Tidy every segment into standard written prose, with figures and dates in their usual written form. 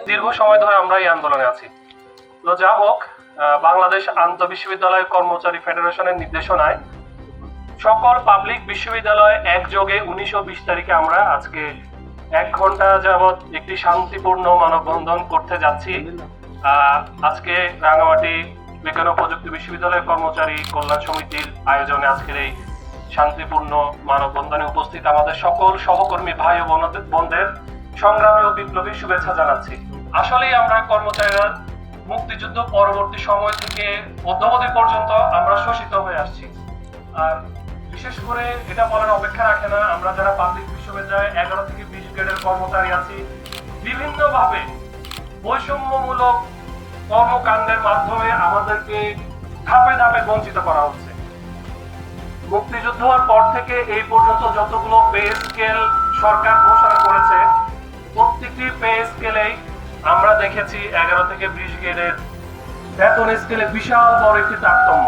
দীর্ঘ সময় ধরে আমরা এই আন্দোলনে আছি। তো যা হোক, বাংলাদেশ আন্তঃবিশ্ববিদ্যালয় কর্মচারী ফেডারেশনের নির্দেশনায় সকল পাবলিক বিশ্ববিদ্যালয় একযোগে 19-20 তারিখে আমরা আজকে 1 ঘন্টা যাবৎ একটি শান্তিপূর্ণ মানববন্ধন করতে যাচ্ছি। আজকে রাঙামাটি বিজ্ঞান ও প্রযুক্তি বিশ্ববিদ্যালয়ের কর্মচারী কল্যাণ সমিতির আয়োজনে আজকের এই শান্তিপূর্ণ মানববন্ধনে উপস্থিত আমাদের সকল সহকর্মী ভাই ও বোনদের সংগ্রামী ও বিপ্লবী শুভেচ্ছা জানাচ্ছি। আসলেই আমরা কর্মচারীরা মুক্তিযুদ্ধ পরবর্তী সময় থেকে অদ্যাবধি পর্যন্ত আমরা শোষিত হয়ে আসছি। আর বিশেষ করে এটা বলার অপেক্ষা রাখে না, আমরা যারা পাবলিক বিশ্ববিদ্যালয়ে 11 থেকে 20 গ্রেডের কর্মচারী আছি, বিভিন্নভাবে বৈষম্যমূলক কর্মকাণ্ডের মাধ্যমে আমাদেরকে ধাপে ধাপে বঞ্চিত করা হচ্ছে। মুক্তিযুদ্ধ হওয়ার পর থেকে এই পর্যন্ত যতগুলো পে স্কেল সরকার ঘোষণা করেছে, প্রত্যেকটি পে স্কেলেই আমরা দেখেছি 11 থেকে 20 গ্রেডের বেতন স্কেলে বিশাল বড় একটি তারতম্য।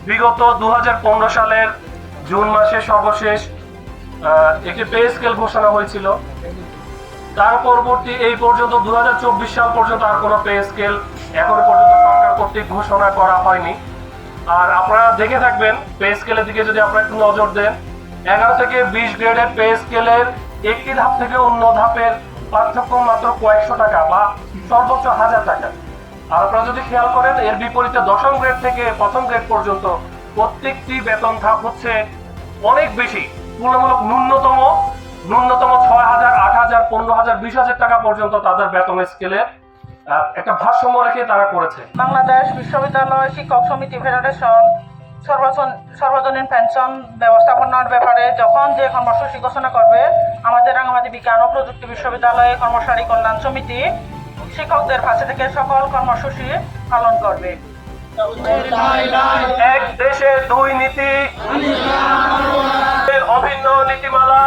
বিগত 2015 সালের জুন মাসে সর্বশেষ একটি পে স্কেল ঘোষণা হয়েছিল। তার পরবর্তী এই পর্যন্ত 2024 সাল পর্যন্ত আর কোনো পে স্কেল এখনো পর্যন্ত সরকার কর্তৃক ঘোষণা করা হয়নি। আর আপনারা দেখে থাকবেন পে স্কেলের দিকে যদি আপনারা একটু নজর দেন, 11 থেকে 20 গ্রেডের পে স্কেলের একটি ধাপ থেকে অন্য ধাপের পার্থক্য মাত্র কয়েকশো টাকা বা সর্বোচ্চ 1000 টাকা। আর আপনারা যদি খেয়াল করেন, এর বিপরীতে 10ম গ্রেড থেকে 1ম গ্রেড পর্যন্ত প্রত্যেকটি বেতন ধাপ হচ্ছে অনেক বেশি। তুলনামূলক ন্যূনতম 6000, 8000, 15000, 20000 টাকা পর্যন্ত তাদের বেতন স্কেলে একটা ভারসাম্য রেখে তারা করেছে। বাংলাদেশ বিশ্ববিদ্যালয় শিক্ষক সমিতি ফেডারেশন সর্বজনীন পেনশন ব্যবস্থাপনার ব্যাপারে যখন যে কর্মসূচি ঘোষণা করবে, আমাদের রাঙামাটি বিজ্ঞান ও প্রযুক্তি বিশ্ববিদ্যালয়ে কর্মচারী কল্যাণ সমিতি শিক্ষকদের পাশে থেকে সকল কর্মসূচি পালন করবে। এক দেশে দুই নীতি, অভিন্ন নীতিমালা